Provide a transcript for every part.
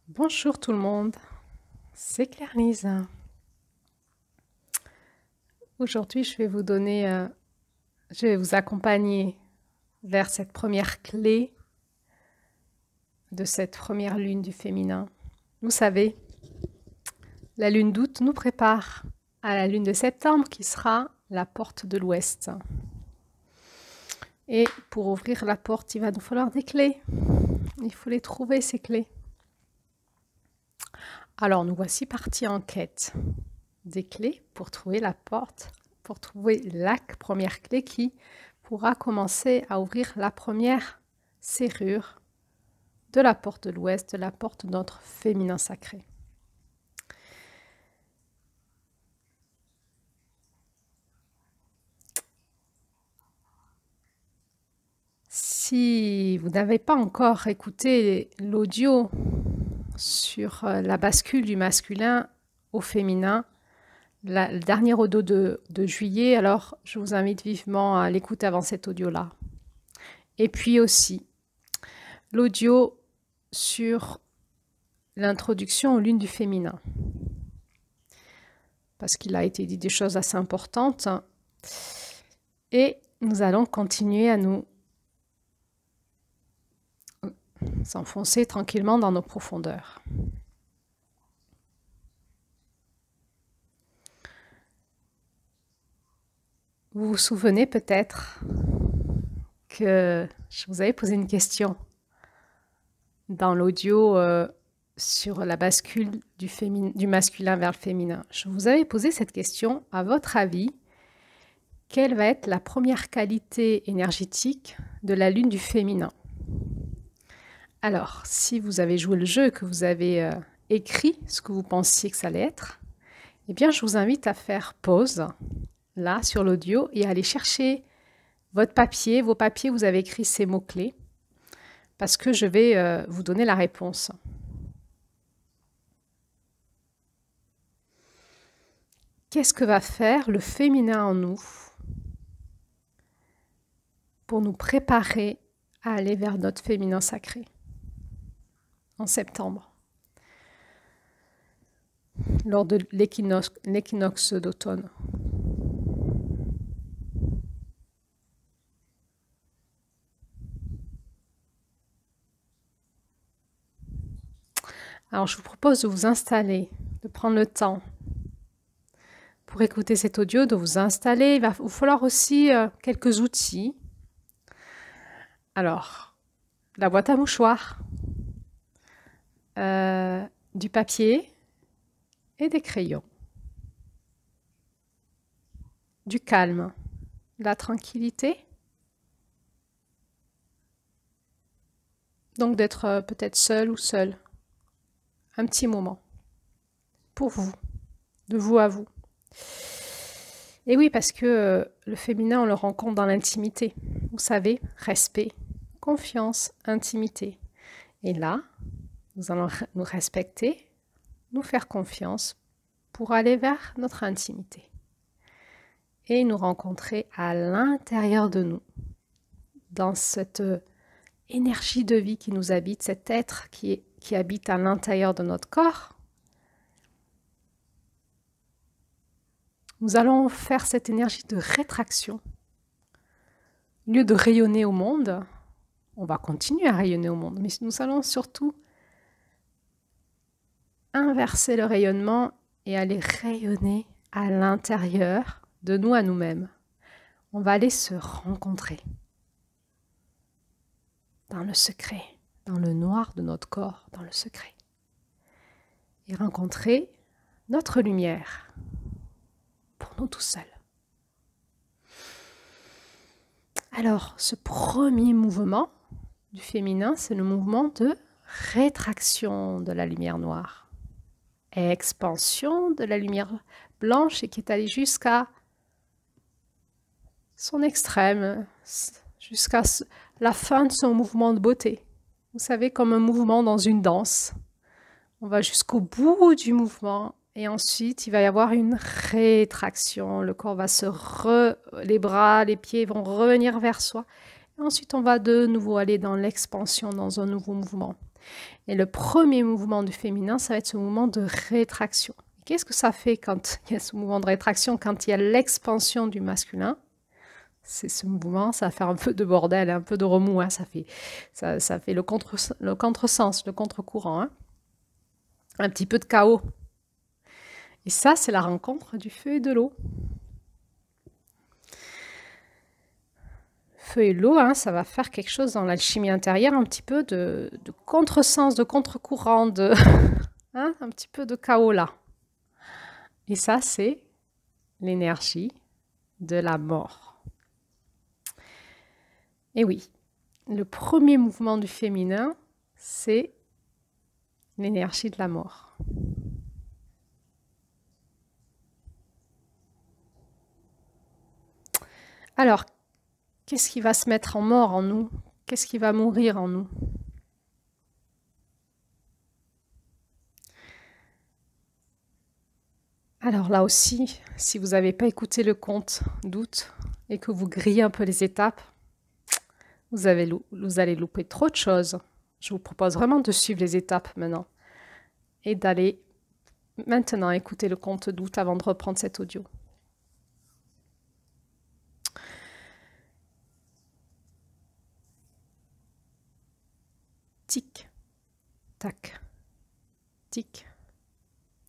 Bonjour tout le monde, c'est Claire-Lise. Aujourd'hui, je vais vous accompagner vers cette première clé de cette première lune du féminin. Vous savez, la lune d'août nous prépare à la lune de septembre qui sera la porte de l'ouest. Et pour ouvrir la porte, il va nous falloir des clés. Il faut les trouver, ces clés. Alors, nous voici partis en quête des clés pour trouver la porte, pour trouver la première clé qui pourra commencer à ouvrir la première serrure de la porte de l'ouest, de la porte de notre féminin sacré. Si vous n'avez pas encore écouté l'audio sur la bascule du masculin au féminin, le dernier audio de juillet, alors je vous invite vivement à l'écouter avant cet audio-là. Et puis aussi, l'audio sur l'introduction aux lunes du féminin. Parce qu'il a été dit des choses assez importantes. Et nous allons continuer à nous s'enfoncer tranquillement dans nos profondeurs. Vous vous souvenez peut-être que je vous avais posé une question dans l'audio sur la bascule du masculin vers le féminin. Je vous avais posé cette question, à votre avis, quelle va être la première qualité énergétique de la lune du féminin? Alors, si vous avez joué le jeu, que vous avez écrit ce que vous pensiez que ça allait être, eh bien, je vous invite à faire pause, là, sur l'audio, et à aller chercher votre papier. Vos papiers, vous avez écrit ces mots-clés, parce que je vais vous donner la réponse. Qu'est-ce que va faire le féminin en nous pour nous préparer à aller vers notre féminin sacré en septembre, lors de l'équinoxe d'automne? Alors, je vous propose de vous installer, de prendre le temps pour écouter cet audio, de vous installer. Il va vous falloir aussi quelques outils. Alors, la boîte à mouchoirs, du papier et des crayons. Du calme, de la tranquillité. Donc d'être peut-être seul ou seul. Un petit moment. Pour vous. De vous à vous. Et oui, parce que le féminin, on le rencontre dans l'intimité. Vous savez, respect, confiance, intimité. Et là, nous allons nous respecter, nous faire confiance pour aller vers notre intimité. Et nous rencontrer à l'intérieur de nous, dans cette énergie de vie qui nous habite, cet être qui habite à l'intérieur de notre corps. Nous allons faire cette énergie de rétraction. Au lieu de rayonner au monde, on va continuer à rayonner au monde, mais nous allons surtout inverser le rayonnement et aller rayonner à l'intérieur de nous à nous-mêmes. On va aller se rencontrer dans le secret, dans le noir de notre corps, dans le secret. Et rencontrer notre lumière pour nous tout seuls. Alors, ce premier mouvement du féminin, c'est le mouvement de rétraction de la lumière noire. Expansion de la lumière blanche et qui est allée jusqu'à son extrême, jusqu'à la fin de son mouvement de beauté. Vous savez, comme un mouvement dans une danse. On va jusqu'au bout du mouvement et ensuite il va y avoir une rétraction. Le corps va les bras, les pieds vont revenir vers soi. Et ensuite on va de nouveau aller dans l'expansion, dans un nouveau mouvement. Et le premier mouvement du féminin, ça va être ce mouvement de rétraction. Qu'est-ce que ça fait quand il y a ce mouvement de rétraction, quand il y a l'expansion du masculin? C'est ce mouvement, ça va faire un peu de bordel, un peu de remous, hein, ça fait le contresens, le contre-courant, hein. Un petit peu de chaos. Et ça, c'est la rencontre du feu et de l'eau. Feu et l'eau, hein, ça va faire quelque chose dans l'alchimie intérieure, un petit peu de contresens, de contre-courant, hein, un petit peu de chaos là. Et ça, c'est l'énergie de la mort. Et oui, le premier mouvement du féminin, c'est l'énergie de la mort. Alors, qu'est-ce qui va se mettre en mort en nous? Qu'est-ce qui va mourir en nous? Alors là aussi, si vous n'avez pas écouté le conte d'août et que vous grillez un peu les étapes, vous allez louper trop de choses. Je vous propose vraiment de suivre les étapes maintenant et d'aller maintenant écouter le conte d'août avant de reprendre cet audio. Tic, tac, tic,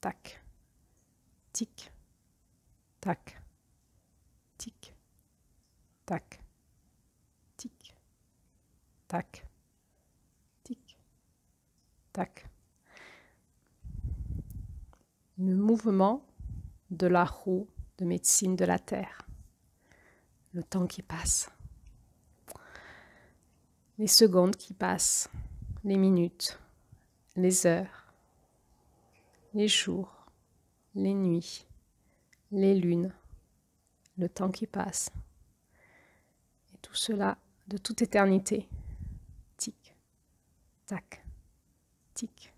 tac, tic, tac, tic, tac, tic, tac, tic, tac. Le mouvement de la roue de médecine de la Terre. Le temps qui passe. Les secondes qui passent. Les minutes. Les heures. Les jours. Les nuits. Les lunes. Le temps qui passe. Et tout cela de toute éternité. Tic. Tac. Tic.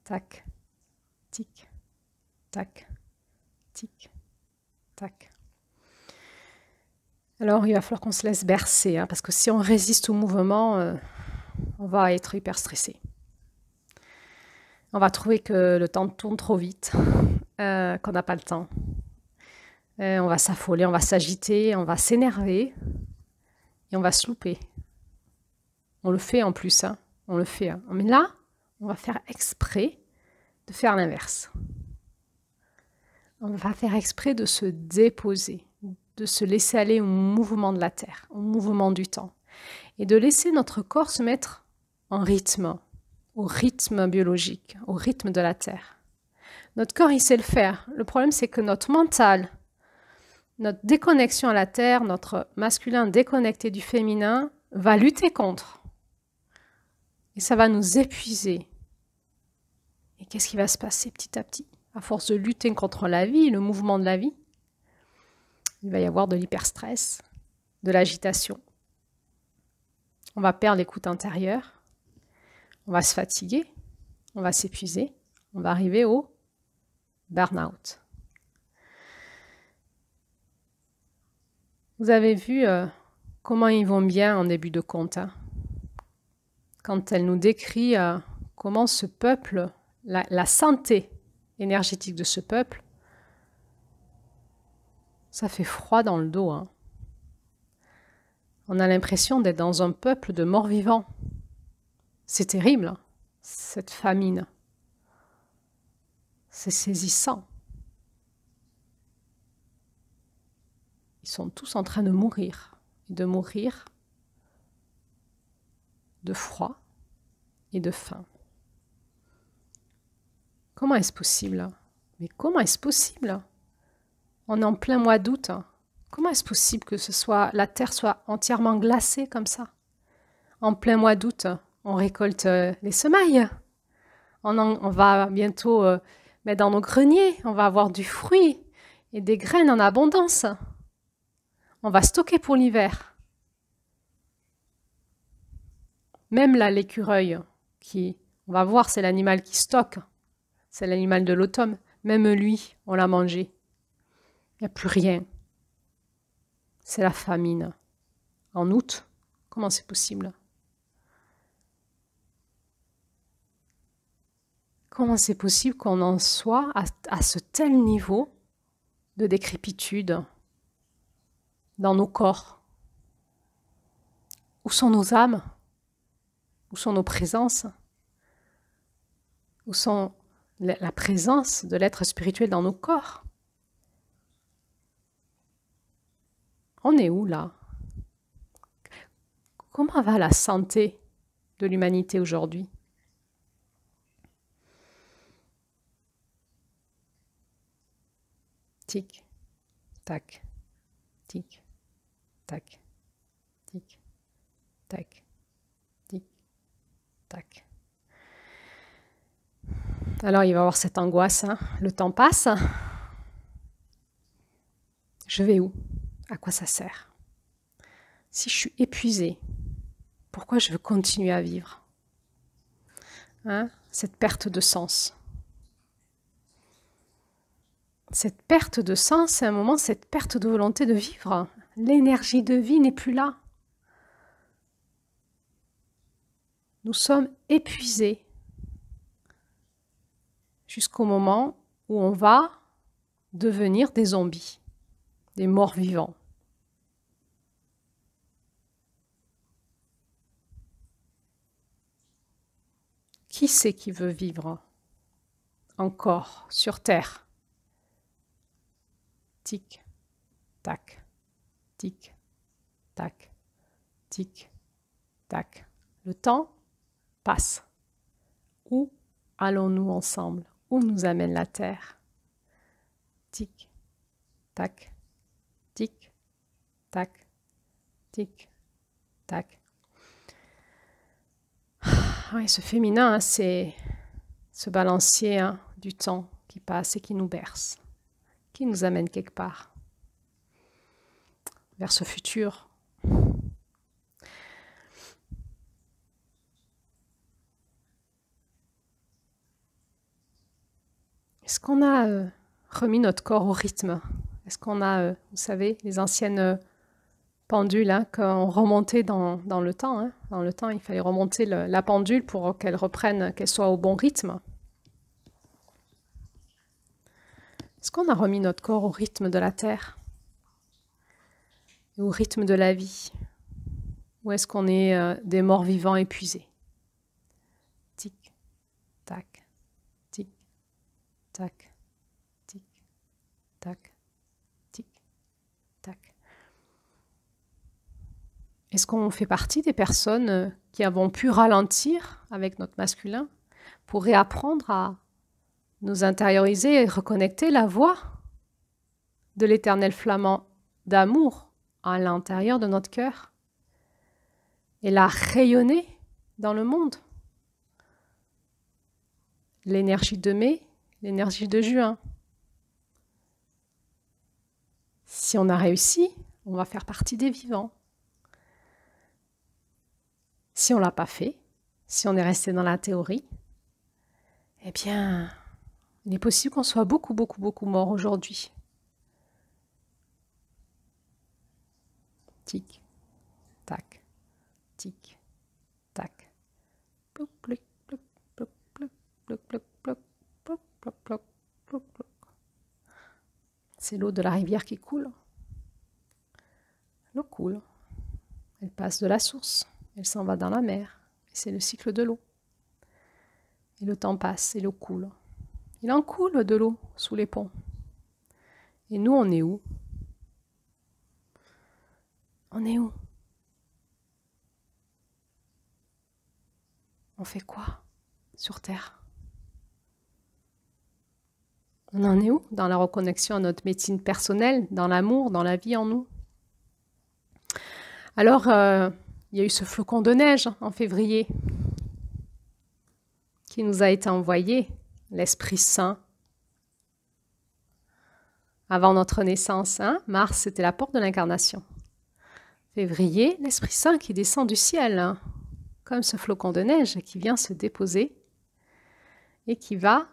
Tac. Tic. Tac, tic, tac. Alors, il va falloir qu'on se laisse bercer, hein, parce que si on résiste au mouvement, on va être hyper stressé. On va trouver que le temps tourne trop vite, qu'on n'a pas le temps. On va s'affoler, on va s'agiter, on va s'énerver et on va se louper. On le fait en plus, hein, on le fait. Hein. Mais là, on va faire exprès de faire l'inverse. On va faire exprès de se déposer, de se laisser aller au mouvement de la Terre, au mouvement du temps, et de laisser notre corps se mettre en rythme, au rythme biologique, au rythme de la Terre. Notre corps, il sait le faire. Le problème, c'est que notre mental, notre déconnexion à la Terre, notre masculin déconnecté du féminin, va lutter contre. Et ça va nous épuiser. Et qu'est-ce qui va se passer petit à petit ? À force de lutter contre la vie, le mouvement de la vie, il va y avoir de l'hyperstress, de l'agitation. On va perdre l'écoute intérieure, on va se fatiguer, on va s'épuiser, on va arriver au burn-out. Vous avez vu comment ils vont bien en début de conte, hein, quand elle nous décrit comment ce peuple, la santé énergétique de ce peuple, ça fait froid dans le dos. Hein. On a l'impression d'être dans un peuple de morts-vivants. C'est terrible, hein, cette famine. C'est saisissant. Ils sont tous en train de mourir. Et de mourir de froid et de faim. Comment est-ce possible? Mais comment est-ce possible? On est en plein mois d'août. Comment est-ce possible que la terre soit entièrement glacée comme ça? En plein mois d'août, on récolte les semailles. On va bientôt mettre dans nos greniers. On va avoir du fruit et des graines en abondance. On va stocker pour l'hiver. Même là, l'écureuil, on va voir, c'est l'animal qui stocke. C'est l'animal de l'automne. Même lui, on l'a mangé. Il n'y a plus rien. C'est la famine. En août, comment c'est possible? Comment c'est possible qu'on en soit à ce tel niveau de décrépitude dans nos corps? Où sont nos âmes? Où sont nos présences? Où sont la présence de l'être spirituel dans nos corps? On est où là? Comment va la santé de l'humanité aujourd'hui? Tic, tac, tic, tac, tic, tac, tic, tac. Alors il va y avoir cette angoisse, hein. Le temps passe. Je vais où? À quoi ça sert? Si je suis épuisée, pourquoi je veux continuer à vivre? Hein? Cette perte de sens. Cette perte de sens, c'est un moment, cette perte de volonté de vivre. L'énergie de vie n'est plus là. Nous sommes épuisés jusqu'au moment où on va devenir des zombies, des morts vivants. Qui c'est qui veut vivre encore sur Terre? Tic, tac, tic, tac, tic, tac. Le temps passe. Où allons-nous ensemble? Où nous amène la Terre? Tic, tac, tic, tac, tic, tac. Oui, ce féminin, hein, c'est ce balancier, hein, du temps qui passe et qui nous berce, qui nous amène quelque part, vers ce futur. Est-ce qu'on a remis notre corps au rythme? Est-ce qu'on a, vous savez, les anciennes pendules, hein, qu'on remontait dans le temps, hein. Dans le temps, il fallait remonter la pendule pour qu'elle reprenne, qu'elle soit au bon rythme. Est-ce qu'on a remis notre corps au rythme de la Terre? Et au rythme de la vie? Ou est-ce qu'on est des morts vivants épuisés? Tic, tac, tic, tac, tic, tac, tic, tac. Est-ce qu'on fait partie des personnes qui avons pu ralentir avec notre masculin pour réapprendre à nous intérioriser et reconnecter la voix de l'éternel flamand d'amour à l'intérieur de notre cœur et la rayonner dans le monde? L'énergie de mai, l'énergie de juin. Si on a réussi, on va faire partie des vivants. Si on ne l'a pas fait, si on est resté dans la théorie, eh bien, il est possible qu'on soit beaucoup morts aujourd'hui. Tic, tac, tic, tac. Plouc, plouc, plouc, plouc, plouc, plouc, plouc, plouc, plouc, plouc, plouc, plouc, plouc. C'est l'eau de la rivière qui coule. L'eau coule. Elle passe de la source. Elle s'en va dans la mer. C'est le cycle de l'eau. Et le temps passe et l'eau coule. Il en coule de l'eau sous les ponts. Et nous, on est où? On est où? On fait quoi sur Terre? On en est où dans la reconnexion à notre médecine personnelle, dans l'amour, dans la vie en nous? Alors, il y a eu ce flocon de neige en février qui nous a été envoyé, l'Esprit Saint. Avant notre naissance, hein? Mars, c'était la porte de l'incarnation. Février, l'Esprit Saint qui descend du ciel, hein? Comme ce flocon de neige qui vient se déposer et qui va,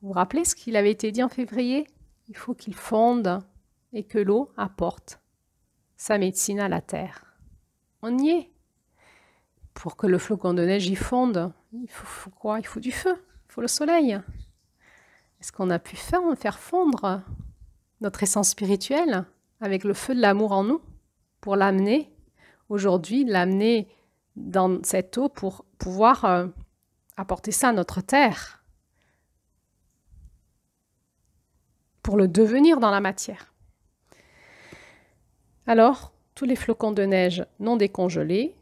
vous vous rappelez ce qu'il avait été dit en février? Il faut qu'il fonde et que l'eau apporte sa médecine à la terre. On y est. Pour que le flocon de neige y fonde, Il faut quoi? Il faut du feu, il faut le soleil. Est-ce qu'on a pu faire fondre notre essence spirituelle avec le feu de l'amour en nous pour l'amener aujourd'hui, l'amener dans cette eau pour pouvoir apporter ça à notre terre, pour le devenir dans la matière. Alors, tous les flocons de neige non décongelés,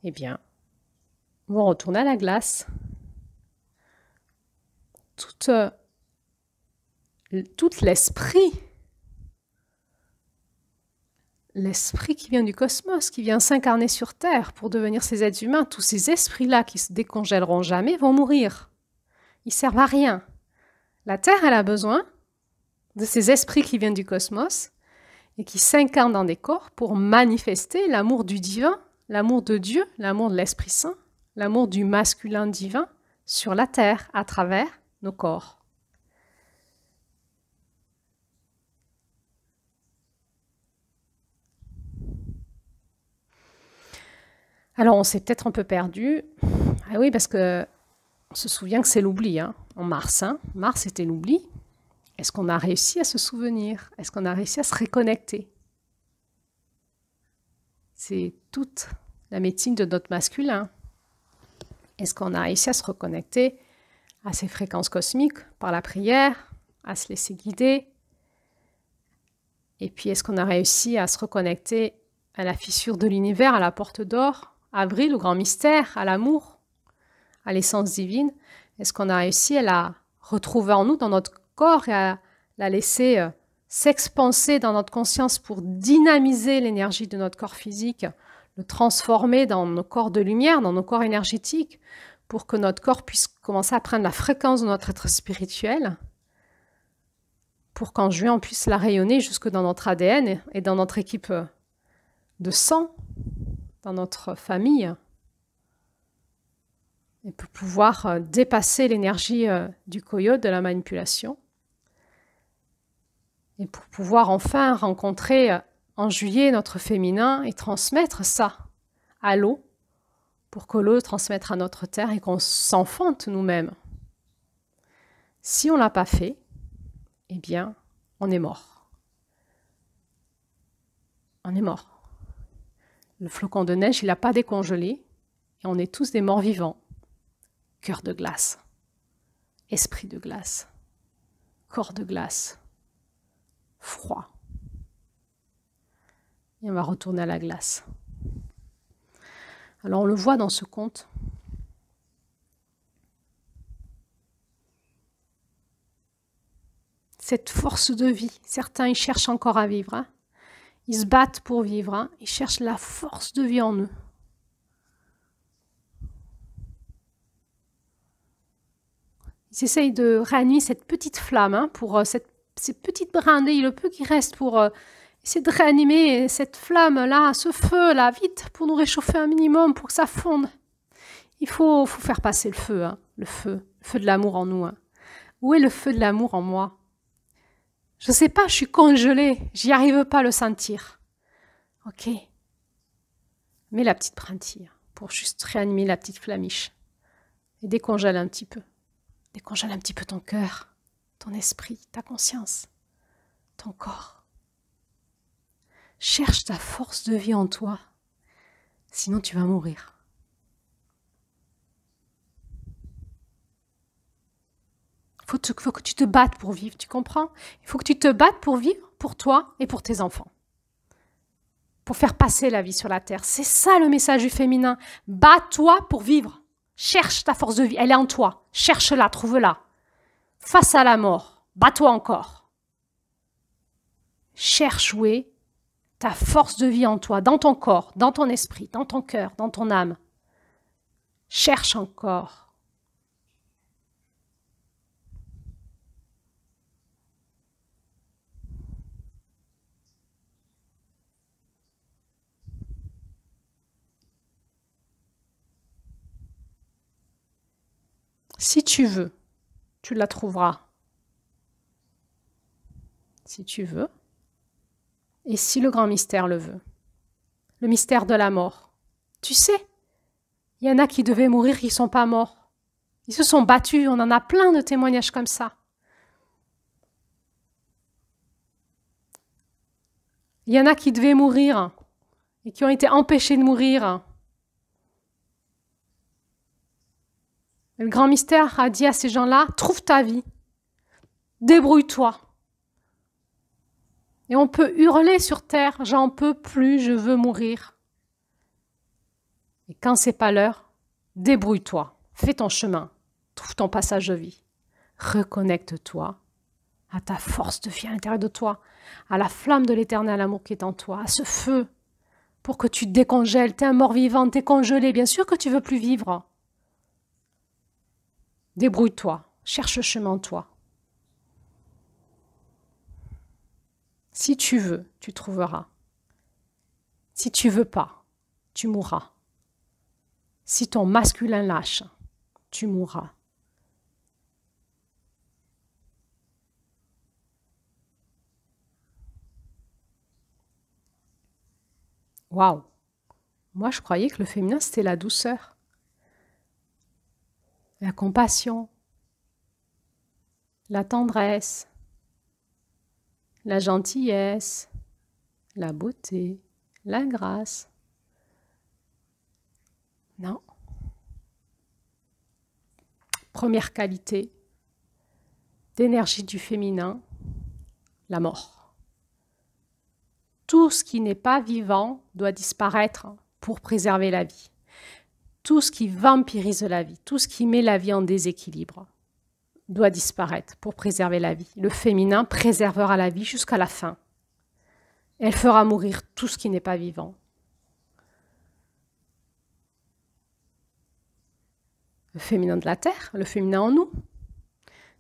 eh bien, vont retourner à la glace. Tout l'esprit qui vient du cosmos, qui vient s'incarner sur Terre pour devenir ces êtres humains, tous ces esprits-là qui se décongèleront jamais vont mourir. Ils servent à rien. La Terre, elle a besoin de ces esprits qui viennent du cosmos et qui s'incarnent dans des corps pour manifester l'amour du divin, l'amour de Dieu, l'amour de l'Esprit Saint, l'amour du masculin divin sur la Terre à travers nos corps. Alors, on s'est peut-être un peu perdu. Ah oui, parce que on se souvient que c'est l'oubli, hein, en mars. Mars, c'était l'oubli. Est-ce qu'on a réussi à se souvenir? Est-ce qu'on a réussi à se reconnecter? C'est toute la médecine de notre masculin. Est-ce qu'on a réussi à se reconnecter à ces fréquences cosmiques par la prière, à se laisser guider? Et puis, est-ce qu'on a réussi à se reconnecter à la fissure de l'univers, à la porte d'or, à Avril, au grand mystère, à l'amour, à l'essence divine? Est-ce qu'on a réussi à la retrouver en nous, dans notre corps, et à la laisser s'expanser dans notre conscience pour dynamiser l'énergie de notre corps physique, le transformer dans nos corps de lumière, dans nos corps énergétiques, pour que notre corps puisse commencer à prendre la fréquence de notre être spirituel, pour qu'en juin, on puisse la rayonner jusque dans notre ADN et dans notre équipe de sang, dans notre famille, et pour pouvoir dépasser l'énergie du coyote, de la manipulation, et pour pouvoir enfin rencontrer en juillet notre féminin et transmettre ça à l'eau, pour que l'eau transmette à notre terre et qu'on s'enfante nous-mêmes. Si on ne l'a pas fait, eh bien, on est mort. On est mort. Le flocon de neige, il n'a pas décongelé, et on est tous des morts vivants. Cœur de glace, esprit de glace, corps de glace, froid. Et on va retourner à la glace. Alors on le voit dans ce conte. Cette force de vie, certains ils cherchent encore à vivre, hein. Ils se battent pour vivre, hein. Ils cherchent la force de vie en eux. Ils essayent de réanimer cette petite flamme, hein, pour ces petites brindilles, le peu qui reste pour essayer de réanimer cette flamme-là, ce feu-là, vite, pour nous réchauffer un minimum, pour que ça fonde. Il faut faire passer le feu, hein, le feu de l'amour en nous. Hein. Où est le feu de l'amour en moi? Je ne sais pas, je suis congelée, j'y arrive pas à le sentir. Ok. Mets la petite brindille pour juste réanimer la petite flamiche. Et décongèle un petit peu. Décongèle un petit peu ton cœur, ton esprit, ta conscience, ton corps. Cherche ta force de vie en toi, sinon tu vas mourir. Il faut que tu te battes pour vivre, tu comprends? Il faut que tu te battes pour vivre, pour toi et pour tes enfants. Pour faire passer la vie sur la terre. C'est ça le message du féminin. Bats-toi pour vivre. Cherche ta force de vie, elle est en toi. Cherche-la, trouve-la. Face à la mort, bats-toi encore. Cherche où est ta force de vie en toi, dans ton corps, dans ton esprit, dans ton cœur, dans ton âme. Cherche encore. Si tu veux, tu la trouveras. Si tu veux. Et si le grand mystère le veut. Le mystère de la mort. Tu sais, il y en a qui devaient mourir, qui ne sont pas morts. Ils se sont battus, on en a plein de témoignages comme ça. Il y en a qui devaient mourir et qui ont été empêchés de mourir. Le grand mystère a dit à ces gens-là, trouve ta vie, débrouille-toi. Et on peut hurler sur terre, j'en peux plus, je veux mourir. Et quand c'est pas l'heure, débrouille-toi, fais ton chemin, trouve ton passage de vie. Reconnecte-toi à ta force de vie à l'intérieur de toi, à la flamme de l'éternel amour qui est en toi, à ce feu, pour que tu te décongèles. T'es un mort-vivant, t'es congelé, bien sûr que tu veux plus vivre. Débrouille-toi, cherche le chemin en toi. Si tu veux, tu trouveras. Si tu veux pas, tu mourras. Si ton masculin lâche, tu mourras. Waouh! Moi, je croyais que le féminin, c'était la douceur, la compassion, la tendresse, la gentillesse, la beauté, la grâce. Non. Première qualité d'énergie du féminin, la mort. Tout ce qui n'est pas vivant doit disparaître pour préserver la vie. Tout ce qui vampirise la vie, tout ce qui met la vie en déséquilibre doit disparaître pour préserver la vie. Le féminin préservera la vie jusqu'à la fin. Elle fera mourir tout ce qui n'est pas vivant. Le féminin de la terre, le féminin en nous.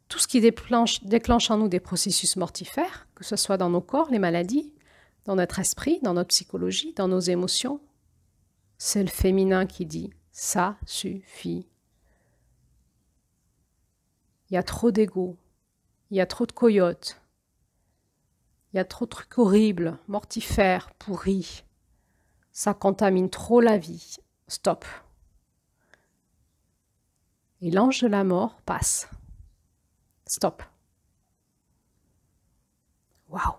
Tout ce qui déclenche en nous des processus mortifères, que ce soit dans nos corps, les maladies, dans notre esprit, dans notre psychologie, dans nos émotions, c'est le féminin qui dit « ça suffit ». Il y a trop d'ego, il y a trop de coyotes, il y a trop de trucs horribles, mortifères, pourris. Ça contamine trop la vie. Stop. Et l'ange de la mort passe. Stop. Waouh!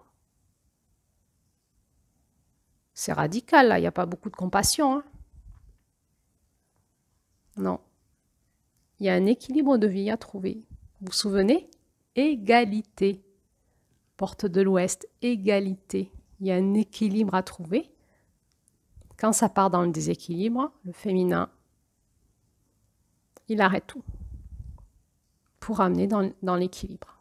C'est radical, là, il n'y a pas beaucoup de compassion. Hein. Non. Il y a un équilibre de vie à trouver. Vous vous souvenez? Égalité. Porte de l'Ouest, égalité. Il y a un équilibre à trouver. Quand ça part dans le déséquilibre, le féminin, il arrête tout pour ramener dans l'équilibre.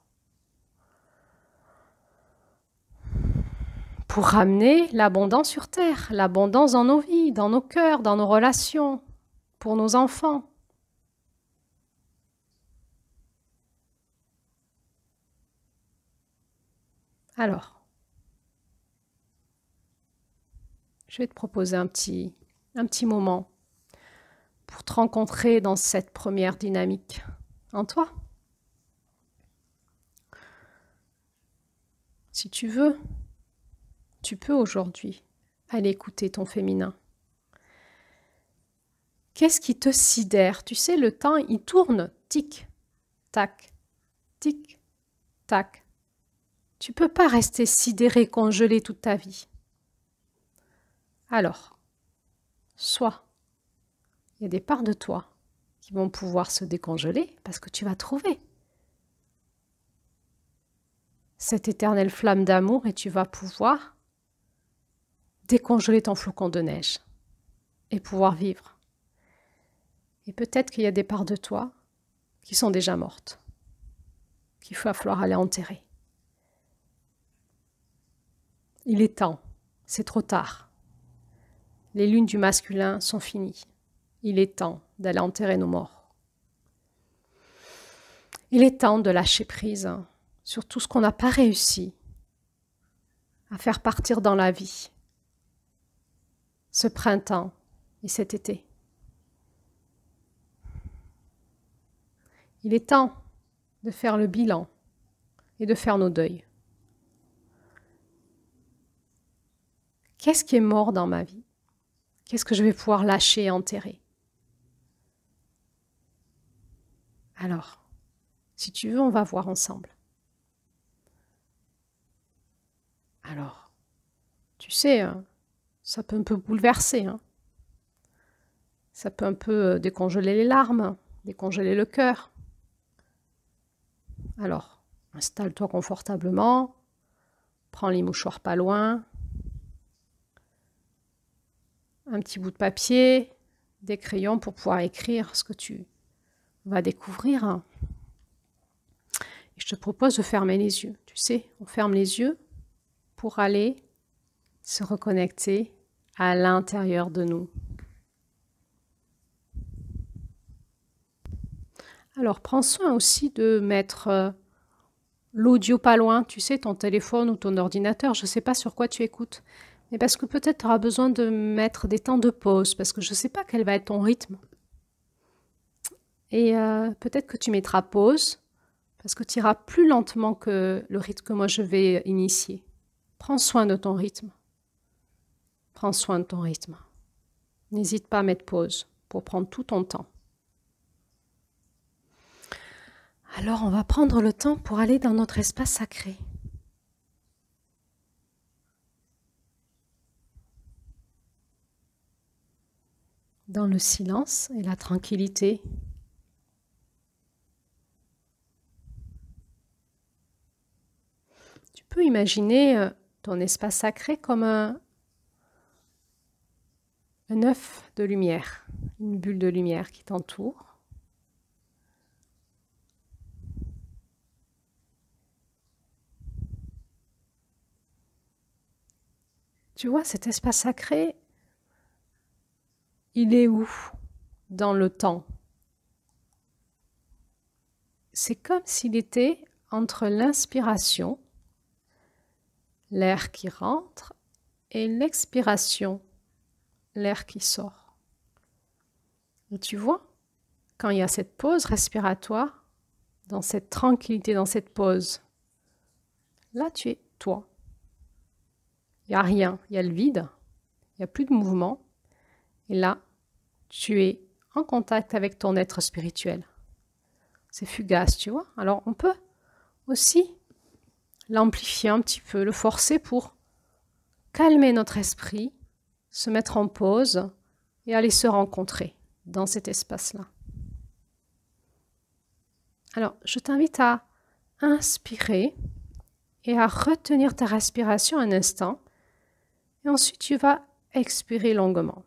Pour ramener l'abondance sur Terre, l'abondance dans nos vies, dans nos cœurs, dans nos relations, pour nos enfants. Alors, je vais te proposer un petit moment pour te rencontrer dans cette première dynamique en toi. Si tu veux, tu peux aujourd'hui aller écouter ton féminin. Qu'est-ce qui te sidère? Tu sais, le temps, il tourne, tic, tac, tic, tac. Tu ne peux pas rester sidéré, congelé toute ta vie. Alors, soit il y a des parts de toi qui vont pouvoir se décongeler parce que tu vas trouver cette éternelle flamme d'amour et tu vas pouvoir décongeler ton flocon de neige et pouvoir vivre. Et peut-être qu'il y a des parts de toi qui sont déjà mortes, qu'il va falloir aller enterrer. Il est temps, c'est trop tard. Les lunes du masculin sont finies. Il est temps d'aller enterrer nos morts. Il est temps de lâcher prise sur tout ce qu'on n'a pas réussi à faire partir dans la vie, ce printemps et cet été. Il est temps de faire le bilan et de faire nos deuils. Qu'est-ce qui est mort dans ma vie? Qu'est-ce que je vais pouvoir lâcher et enterrer? Alors, si tu veux, on va voir ensemble. Alors, tu sais, ça peut un peu bouleverser, hein. Ça peut un peu décongeler les larmes, décongeler le cœur. Alors, installe-toi confortablement, prends les mouchoirs pas loin, un petit bout de papier, des crayons pour pouvoir écrire ce que tu vas découvrir. Et je te propose de fermer les yeux. Tu sais, on ferme les yeux pour aller se reconnecter à l'intérieur de nous. Alors, prends soin aussi de mettre l'audio pas loin, tu sais, ton téléphone ou ton ordinateur, je ne sais pas sur quoi tu écoutes, mais parce que peut-être tu auras besoin de mettre des temps de pause, parce que je ne sais pas quel va être ton rythme. Et peut-être que tu mettras pause, parce que tu iras plus lentement que le rythme que moi je vais initier. Prends soin de ton rythme. Prends soin de ton rythme. N'hésite pas à mettre pause pour prendre tout ton temps. Alors on va prendre le temps pour aller dans notre espace sacré. Dans le silence et la tranquillité. Tu peux imaginer ton espace sacré comme un œuf de lumière, une bulle de lumière qui t'entoure. Tu vois, cet espace sacré, il est où dans le temps? C'est comme s'il était entre l'inspiration, l'air qui rentre, et l'expiration, l'air qui sort. Et tu vois, quand il y a cette pause respiratoire, dans cette tranquillité, dans cette pause, là tu es toi. Il n'y a rien, il y a le vide, il n'y a plus de mouvement. Et là, tu es en contact avec ton être spirituel. C'est fugace, tu vois. Alors, on peut aussi l'amplifier un petit peu, le forcer pour calmer notre esprit, se mettre en pause et aller se rencontrer dans cet espace-là. Alors, je t'invite à inspirer et à retenir ta respiration un instant. Et ensuite, tu vas expirer longuement.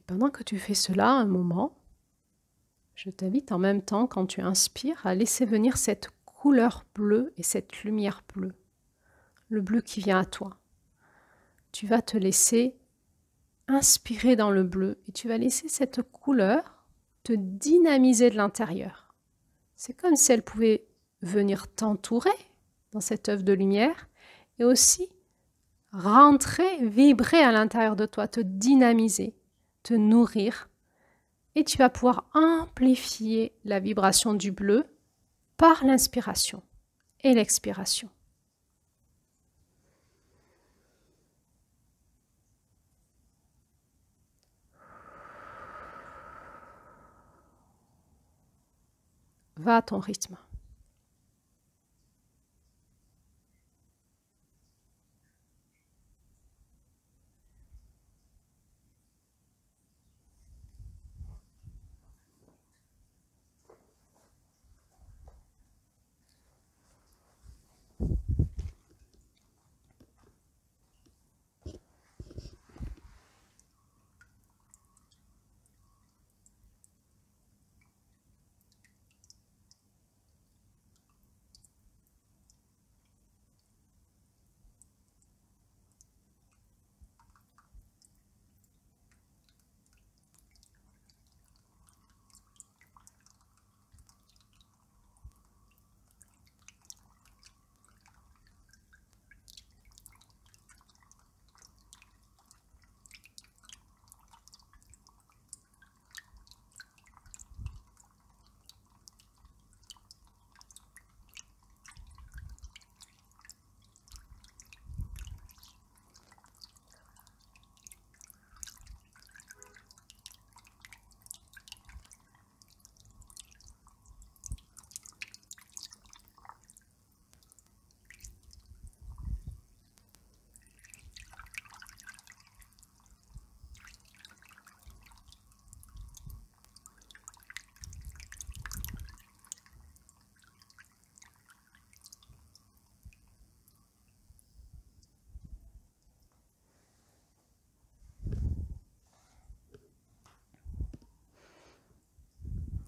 Pendant que tu fais cela un moment, je t'invite en même temps, quand tu inspires, à laisser venir cette couleur bleue et cette lumière bleue, le bleu qui vient à toi. Tu vas te laisser inspirer dans le bleu et tu vas laisser cette couleur te dynamiser de l'intérieur. C'est comme si elle pouvait venir t'entourer dans cette œuf de lumière et aussi rentrer, vibrer à l'intérieur de toi, te dynamiser, te nourrir. Et tu vas pouvoir amplifier la vibration du bleu par l'inspiration et l'expiration. Va à ton rythme.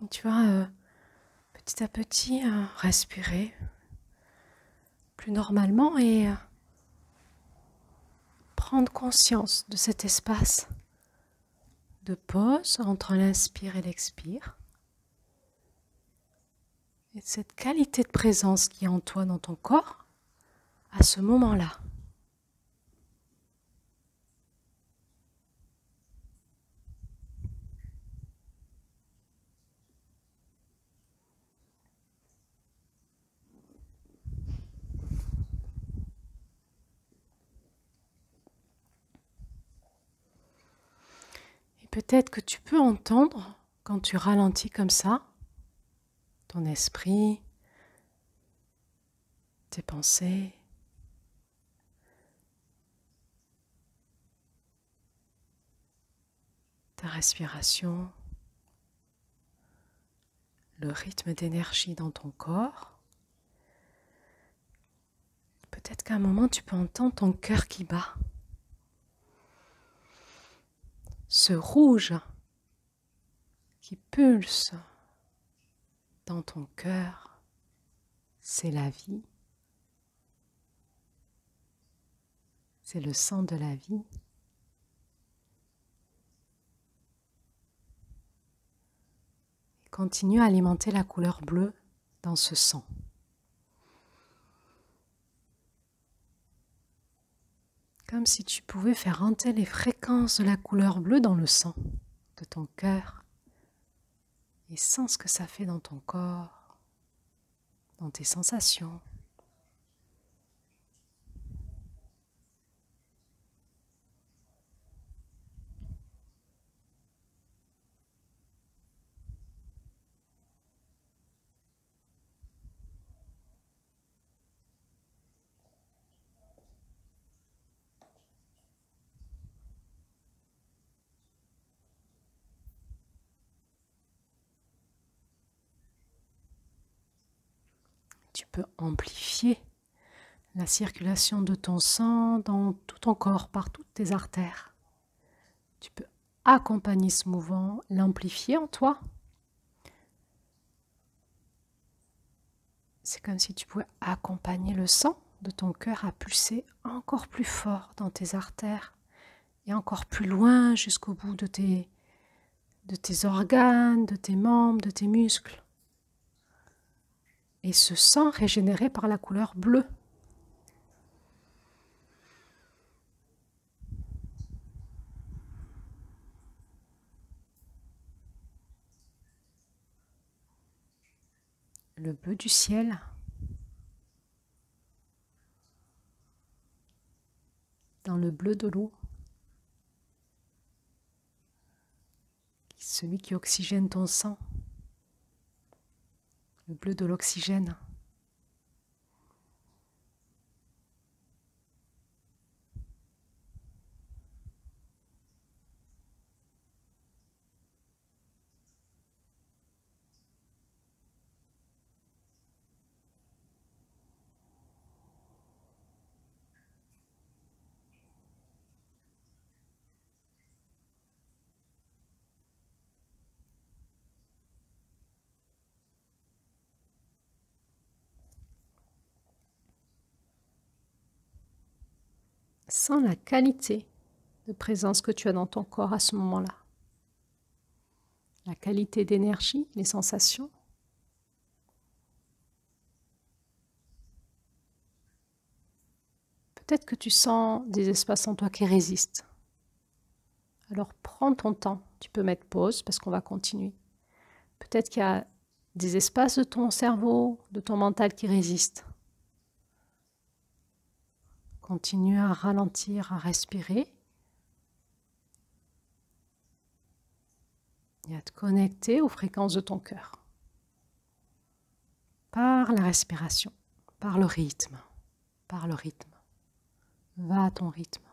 Et tu vas petit à petit respirer plus normalement et prendre conscience de cet espace de pause entre l'inspire et l'expire. Et de cette qualité de présence qui est en toi, dans ton corps, à ce moment-là. Et peut-être que tu peux entendre, quand tu ralentis comme ça, ton esprit, tes pensées, ta respiration, le rythme d'énergie dans ton corps. Peut-être qu'à un moment, tu peux entendre ton cœur qui bat. Ce rouge qui pulse dans ton cœur, c'est la vie. C'est le sang de la vie. Et continue à alimenter la couleur bleue dans ce sang. Comme si tu pouvais faire rentrer les fréquences de la couleur bleue dans le sang de ton cœur et sens ce que ça fait dans ton corps, dans tes sensations. Tu peux amplifier la circulation de ton sang dans tout ton corps, par toutes tes artères. Tu peux accompagner ce mouvement, l'amplifier en toi. C'est comme si tu pouvais accompagner le sang de ton cœur à pulser encore plus fort dans tes artères et encore plus loin jusqu'au bout de tes organes, de tes membres, de tes muscles. Et ce sang régénéré par la couleur bleue. Le bleu du ciel. Dans le bleu de l'eau. Celui qui oxygène ton sang. Le bleu de l'oxygène. Sens la qualité de présence que tu as dans ton corps à ce moment-là. La qualité d'énergie, les sensations. Peut-être que tu sens des espaces en toi qui résistent. Alors prends ton temps. Tu peux mettre pause parce qu'on va continuer. Peut-être qu'il y a des espaces de ton cerveau, de ton mental qui résistent. Continue à ralentir, à respirer et à te connecter aux fréquences de ton cœur. Par la respiration, par le rythme, par le rythme. Va à ton rythme.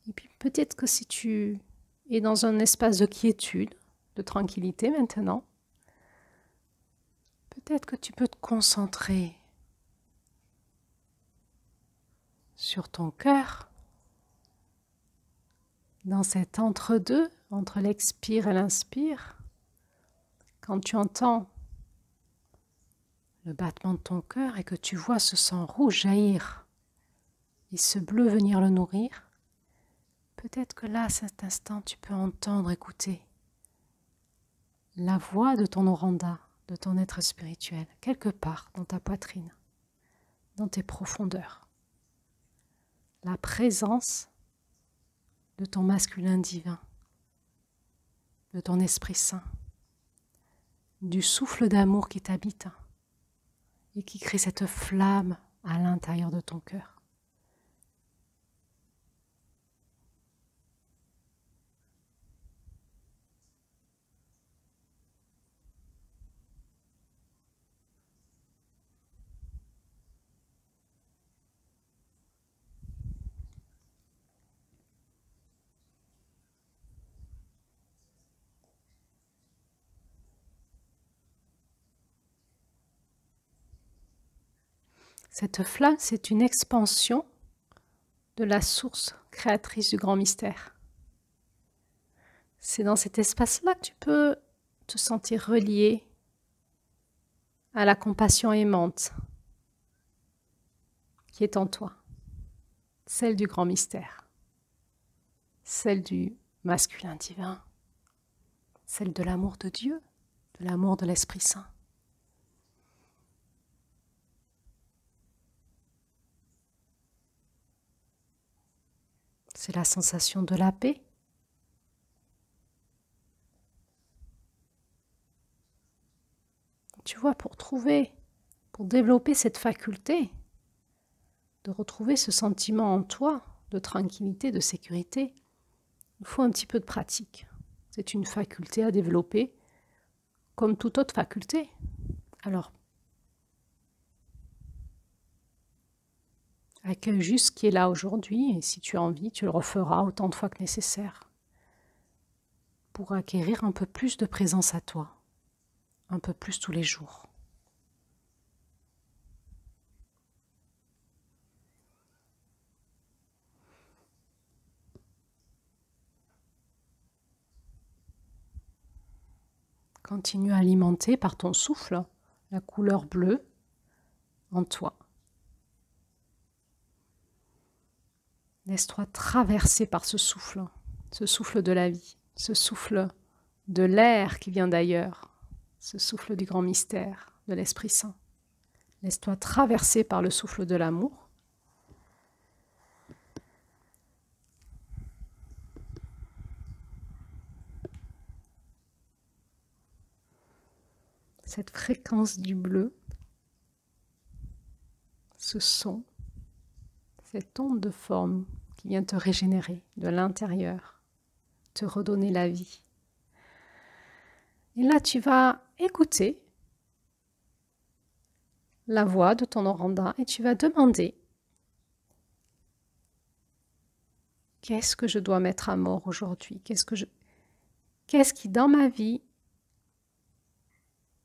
Et puis peut-être que si tu es dans un espace de quiétude, de tranquillité maintenant, peut-être que tu peux te concentrer sur ton cœur Dans cet entre-deux, entre l'expire et l'inspire, quand tu entends le battement de ton cœur et que tu vois ce sang rouge jaillir et ce bleu venir le nourrir, peut-être que là, à cet instant, tu peux entendre, écouter la voix de ton oranda, de ton être spirituel, quelque part dans ta poitrine, dans tes profondeurs. La présence de ton masculin divin, de ton Esprit Saint, du souffle d'amour qui t'habite et qui crée cette flamme à l'intérieur de ton cœur. Cette flamme, c'est une expansion de la source créatrice du grand mystère. C'est dans cet espace-là que tu peux te sentir relié à la compassion aimante qui est en toi, celle du grand mystère, celle du masculin divin, celle de l'amour de Dieu, de l'amour de l'Esprit Saint. C'est la sensation de la paix. Tu vois, pour développer cette faculté de retrouver ce sentiment en toi de tranquillité, de sécurité, il faut un petit peu de pratique. C'est une faculté à développer comme toute autre faculté. Alors, accueille juste ce qui est là aujourd'hui et si tu as envie, tu le referas autant de fois que nécessaire pour acquérir un peu plus de présence à toi, un peu plus tous les jours. Continue à alimenter par ton souffle la couleur bleue en toi. Laisse-toi traverser par ce souffle de la vie, ce souffle de l'air qui vient d'ailleurs, ce souffle du grand mystère, de l'Esprit Saint. Laisse-toi traverser par le souffle de l'amour. Cette fréquence du bleu, ce son, cette onde de forme qui vient te régénérer de l'intérieur, te redonner la vie. Et là, tu vas écouter la voix de ton oranda et tu vas demander qu'est-ce que je dois mettre à mort aujourd'hui? Qu'est-ce qui dans ma vie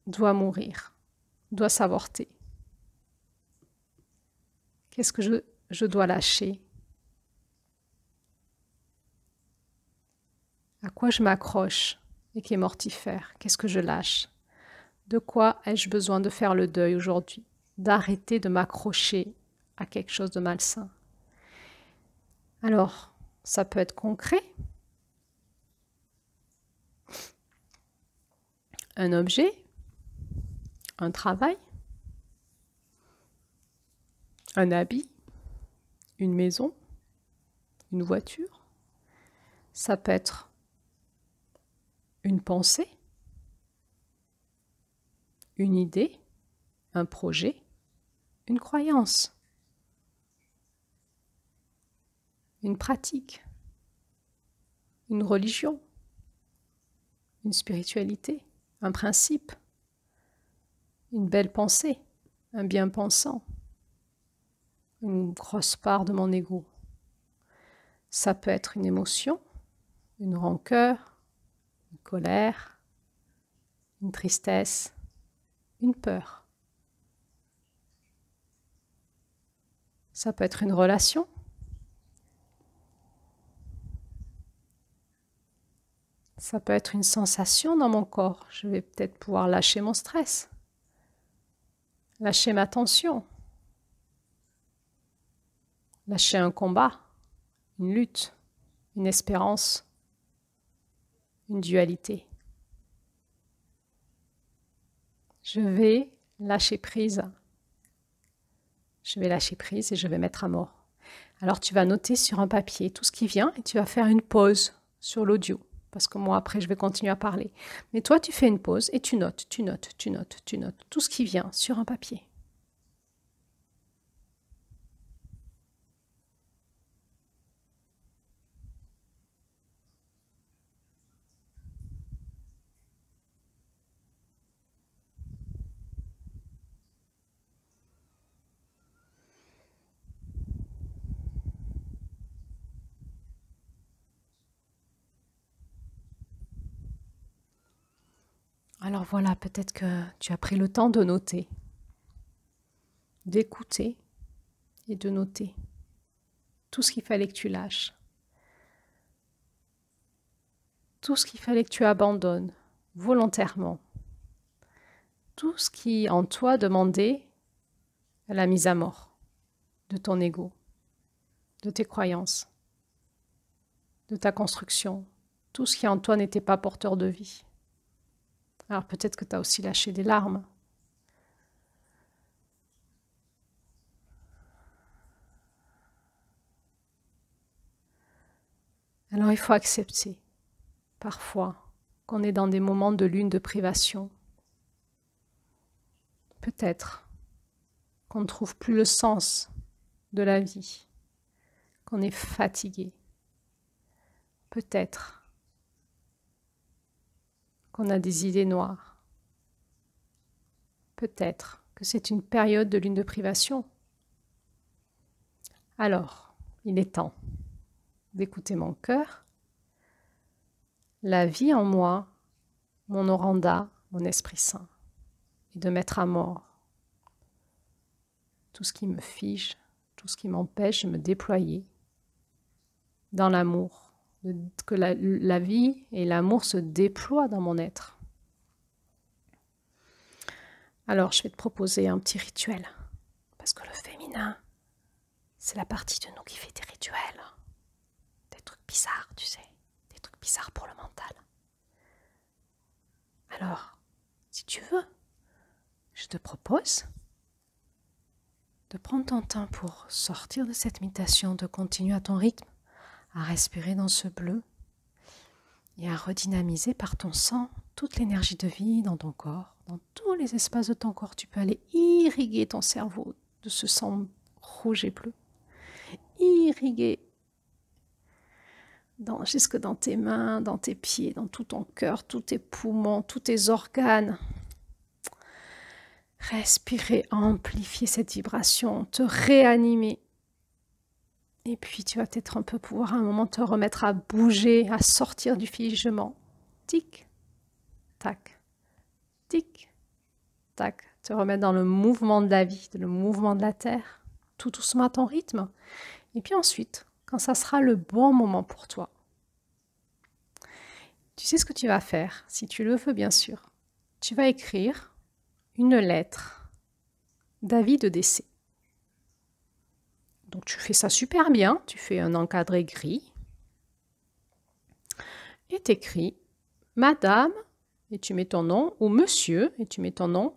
doit mourir, doit s'avorter? Qu'est-ce que je dois lâcher? À quoi je m'accroche et qui est mortifère? Qu'est-ce que je lâche? De quoi ai-je besoin de faire le deuil aujourd'hui? D'arrêter de m'accrocher à quelque chose de malsain. Alors, ça peut être concret. Un objet, un travail, un habit, une maison, une voiture. Ça peut être une pensée, une idée, un projet, une croyance, une pratique, une religion, une spiritualité, un principe, une belle pensée, un bien-pensant, une grosse part de mon ego. Ça peut être une émotion, une rancœur, une colère, une tristesse, une peur. Ça peut être une relation, Ça peut être une sensation dans mon corps. Je vais peut-être pouvoir lâcher mon stress, lâcher ma tension, lâcher un combat, une lutte, une espérance, une dualité. Je vais lâcher prise. Je vais lâcher prise et je vais mettre à mort. Alors tu vas noter sur un papier tout ce qui vient et tu vas faire une pause sur l'audio. Parce que moi, après, je vais continuer à parler. Mais toi, tu fais une pause et tu notes, tu notes, tu notes, tu notes tout ce qui vient sur un papier. Alors voilà, peut-être que tu as pris le temps de noter, d'écouter et de noter tout ce qu'il fallait que tu lâches, tout ce qu'il fallait que tu abandonnes volontairement, tout ce qui en toi demandait la mise à mort de ton ego, de tes croyances, de ta construction, tout ce qui en toi n'était pas porteur de vie. Alors peut-être que tu as aussi lâché des larmes. Alors il faut accepter, parfois, qu'on est dans des moments de lune de privation. Peut-être qu'on ne trouve plus le sens de la vie, qu'on est fatigué. Peut-être qu'on a des idées noires. Peut-être que c'est une période de lune de privation. Alors, il est temps d'écouter mon cœur, la vie en moi, mon oranda, mon Esprit Saint, et de mettre à mort tout ce qui me fige, tout ce qui m'empêche de me déployer dans l'amour, que la vie et l'amour se déploient dans mon être. Alors, je vais te proposer un petit rituel, parce que le féminin, c'est la partie de nous qui fait des rituels, des trucs bizarres, tu sais, des trucs bizarres pour le mental. Alors, si tu veux, je te propose de prendre ton temps pour sortir de cette méditation, de continuer à ton rythme, à respirer dans ce bleu et à redynamiser par ton sang toute l'énergie de vie dans ton corps, dans tous les espaces de ton corps. Tu peux aller irriguer ton cerveau de ce sang rouge et bleu, irriguer jusque dans tes mains, dans tes pieds, dans tout ton cœur, tous tes poumons, tous tes organes. Respirer, amplifier cette vibration, te réanimer. Et puis tu vas peut-être un peu pouvoir à un moment te remettre à bouger, à sortir du figement. Tic, tac, tic, tac. Te remettre dans le mouvement de la vie, le mouvement de la terre, tout doucement à ton rythme. Et puis ensuite, quand ça sera le bon moment pour toi, tu sais ce que tu vas faire, si tu le veux bien sûr. Tu vas écrire une lettre d'avis de décès. Donc tu fais ça super bien, tu fais un encadré gris et t'écris Madame, et tu mets ton nom, ou Monsieur, et tu mets ton nom,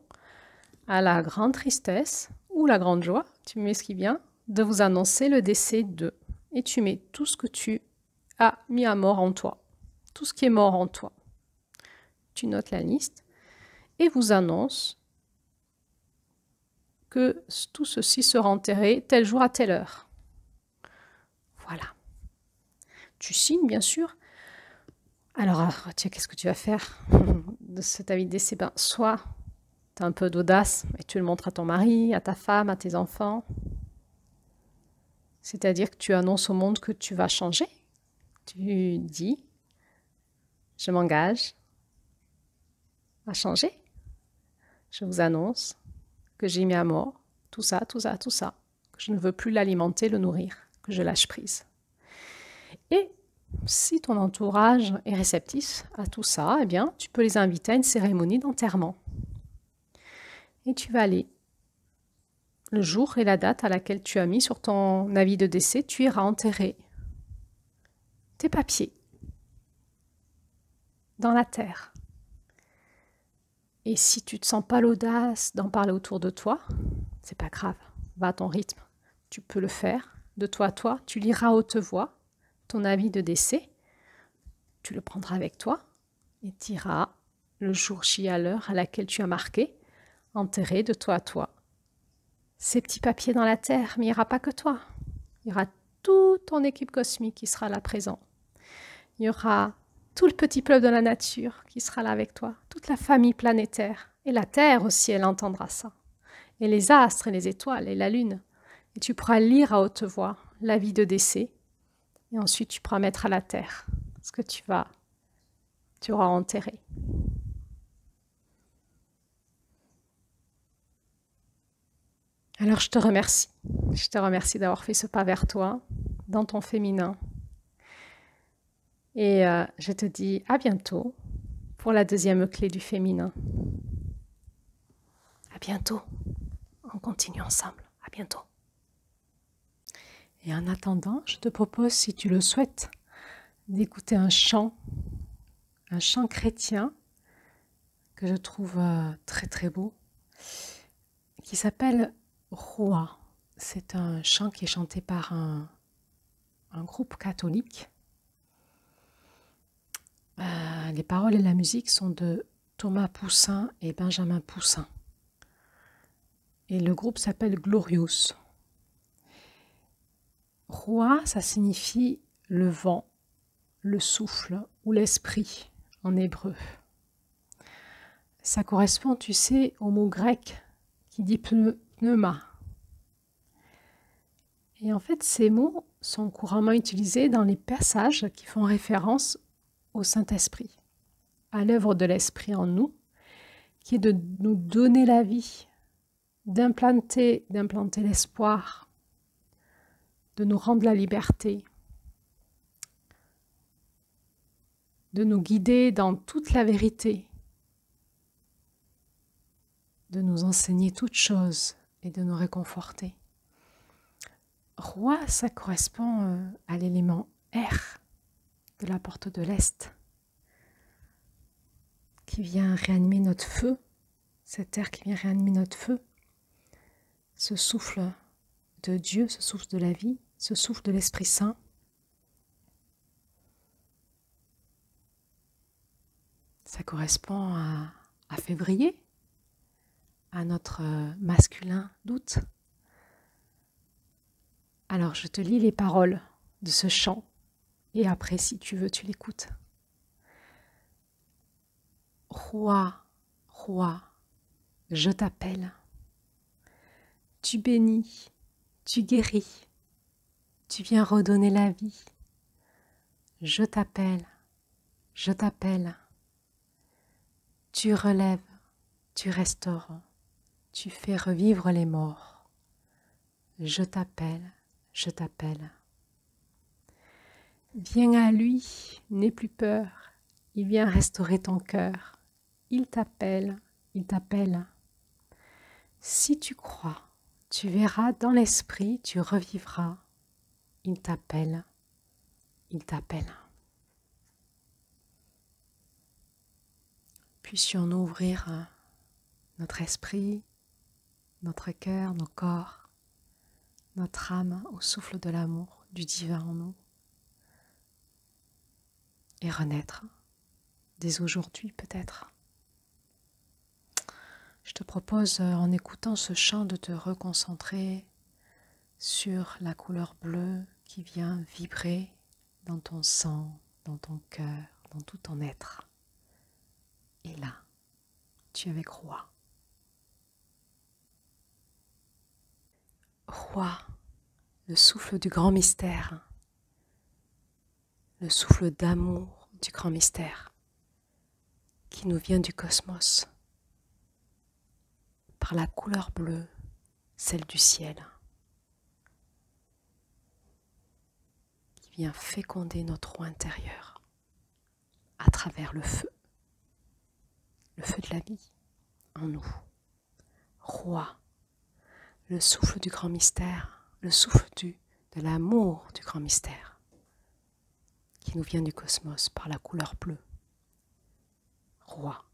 à la grande tristesse ou la grande joie, tu mets ce qui vient, de vous annoncer le décès de. Et tu mets tout ce que tu as mis à mort en toi, tout ce qui est mort en toi. Tu notes la liste et vous annonce que tout ceci sera enterré tel jour à telle heure. Voilà. Tu signes, bien sûr. Alors, tiens, qu'est-ce que tu vas faire de cet avis de décès? Soit tu as un peu d'audace et tu le montres à ton mari, à ta femme, à tes enfants. C'est-à-dire que tu annonces au monde que tu vas changer. Tu dis, je m'engage à changer. Je vous annonce que j'ai mis à mort tout ça, tout ça, tout ça. Que je ne veux plus l'alimenter, le nourrir, que je lâche prise. Et Si ton entourage est réceptif à tout ça, eh bien, tu peux les inviter à une cérémonie d'enterrement. Et tu vas aller. Le jour et la date à laquelle tu as mis sur ton avis de décès, tu iras enterrer tes papiers dans la terre. Et si tu ne te sens pas l'audace d'en parler autour de toi, c'est pas grave, va à ton rythme. Tu peux le faire de toi à toi, tu liras à haute voix ton avis de décès, tu le prendras avec toi et tu iras le jour J à l'heure à laquelle tu as marqué, enterrer de toi à toi ces petits papiers dans la terre, mais il n'y aura pas que toi. Il y aura toute ton équipe cosmique qui sera là présent. Il y aura tout le petit peuple de la nature qui sera là avec toi, toute la famille planétaire. Et la Terre aussi, elle entendra ça. Et les astres et les étoiles et la Lune. Et tu pourras lire à haute voix l'avis de décès. Et ensuite, tu pourras mettre à la terre ce que tu auras enterré. Alors, je te remercie. Je te remercie d'avoir fait ce pas vers toi, dans ton féminin. Et je te dis à bientôt pour la deuxième clé du féminin. À bientôt. On continue ensemble. À bientôt. Et en attendant, je te propose, si tu le souhaites, d'écouter un chant chrétien que je trouve très très beau, qui s'appelle Roi. C'est un chant qui est chanté par un groupe catholique. Les paroles et la musique sont de Thomas Poussin et Benjamin Poussin. Et le groupe s'appelle Glorious. Roi, ça signifie le vent, le souffle ou l'esprit en hébreu. Ça correspond, tu sais, au mot grec qui dit pneuma. Et en fait, ces mots sont couramment utilisés dans les passages qui font référence au Saint-Esprit, à l'œuvre de l'Esprit en nous, qui est de nous donner la vie, d'implanter l'espoir, de nous rendre la liberté, de nous guider dans toute la vérité, de nous enseigner toutes choses et de nous réconforter. Roi, ça correspond à l'élément air de la porte de l'Est, qui vient réanimer notre feu, cet air qui vient réanimer notre feu, ce souffle de Dieu, ce souffle de la vie, ce souffle de l'Esprit Saint. Ça correspond à février, à notre masculin d'août. Alors je te lis les paroles de ce chant et après, si tu veux, tu l'écoutes. Roi, roi, je t'appelle. Tu bénis, tu guéris, tu viens redonner la vie. Je t'appelle, je t'appelle. Tu relèves, tu restaures, tu fais revivre les morts. Je t'appelle, je t'appelle. Viens à lui, n'aie plus peur, il vient restaurer ton cœur. Il t'appelle, il t'appelle. Si tu crois, tu verras dans l'esprit, tu revivras. Il t'appelle, il t'appelle. Puissions-nous ouvrir notre esprit, notre cœur, nos corps, notre âme au souffle de l'amour, du divin en nous. Et renaître, dès aujourd'hui peut-être. Je te propose, en écoutant ce chant, de te reconcentrer sur la couleur bleue qui vient vibrer dans ton sang, dans ton cœur, dans tout ton être. Et là, tu es avec Roi. Roi, le souffle du grand mystère, le souffle d'amour du grand mystère qui nous vient du cosmos, par la couleur bleue, celle du ciel, qui vient féconder notre roi intérieur à travers le feu de la vie en nous. Roi, le souffle du grand mystère, le souffle de l'amour du grand mystère qui nous vient du cosmos par la couleur bleue. Roi.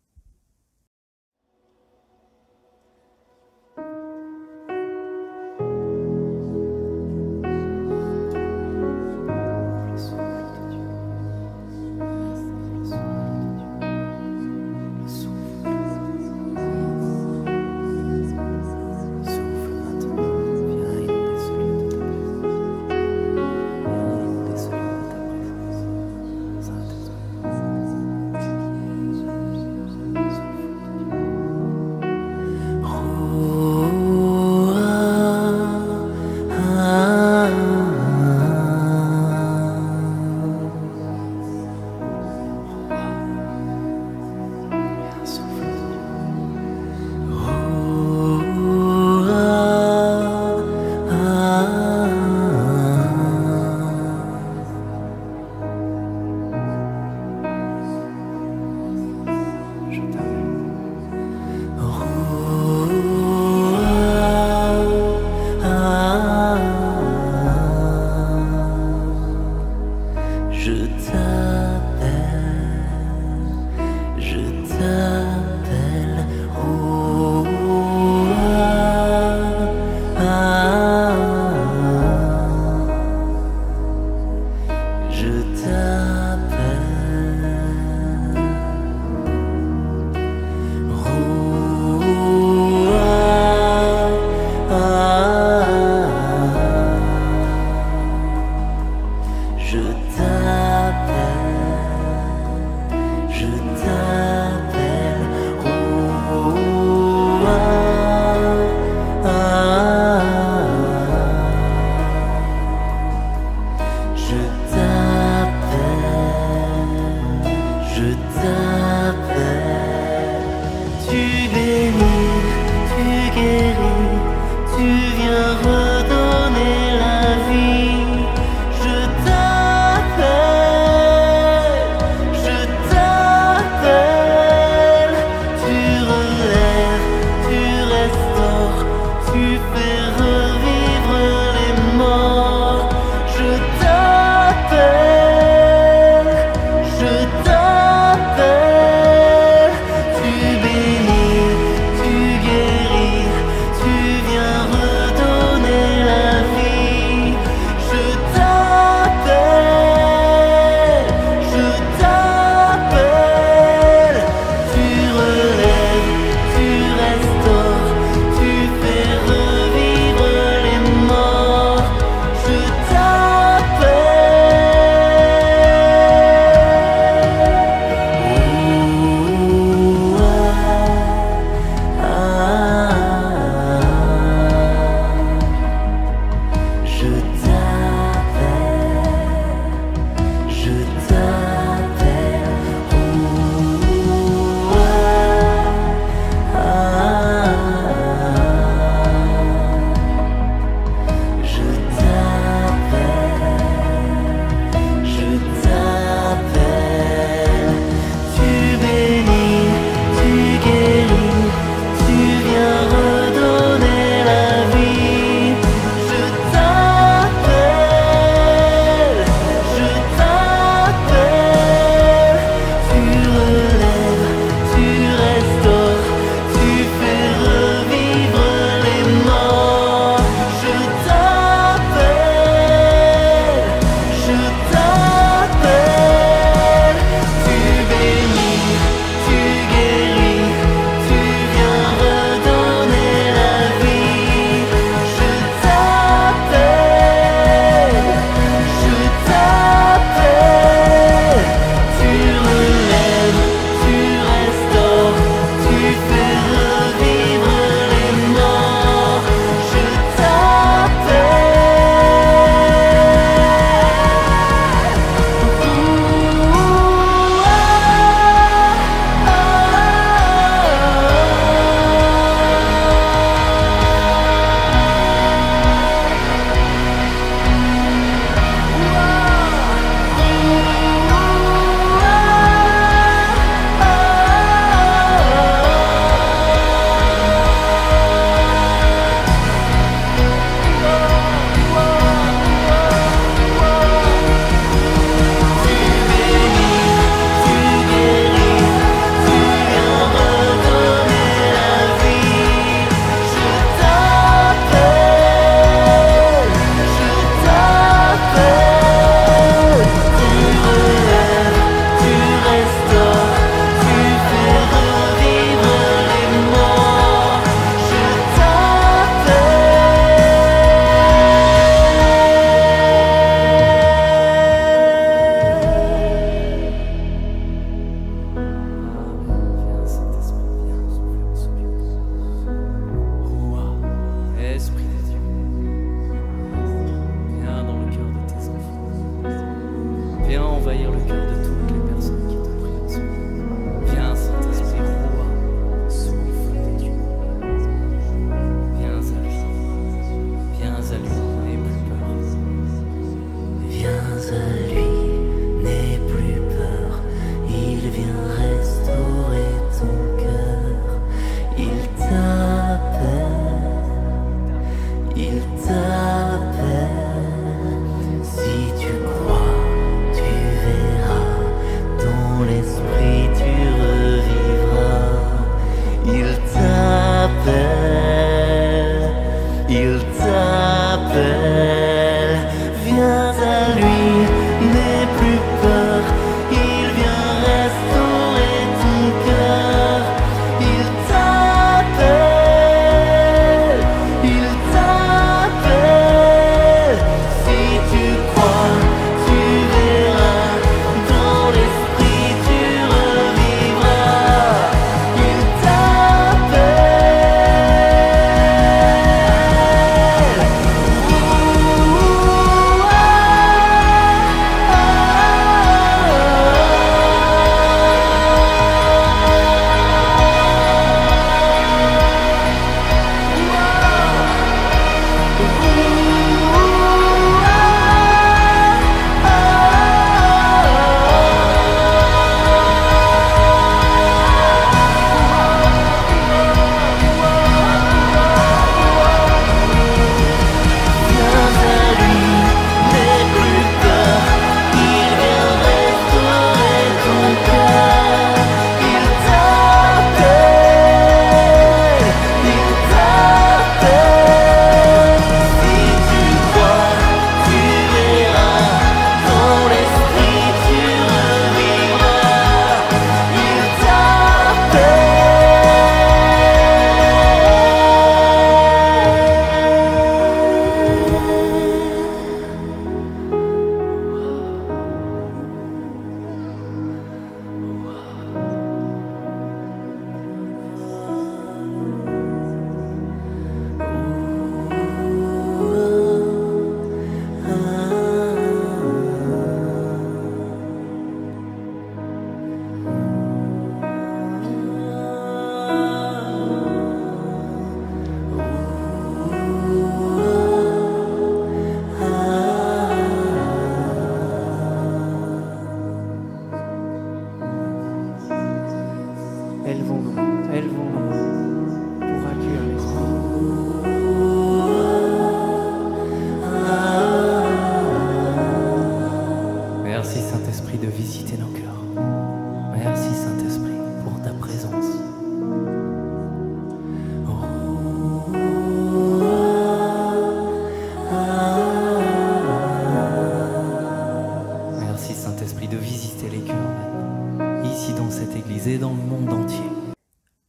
Merci Saint-Esprit de visiter les cœurs maintenant, ici dans cette église et dans le monde entier.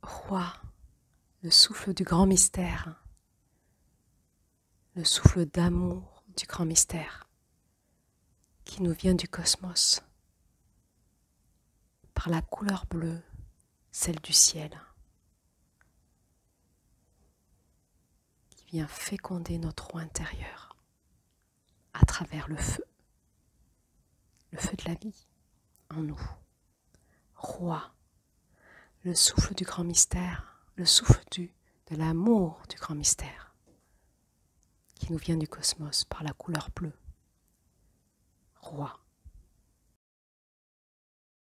Roi, le souffle du grand mystère, le souffle d'amour du grand mystère qui nous vient du cosmos, par la couleur bleue, celle du ciel, qui vient féconder notre roi intérieur à travers le feu de la vie en nous. Roi, le souffle du grand mystère, le souffle de l'amour du grand mystère, qui nous vient du cosmos par la couleur bleue. Roi.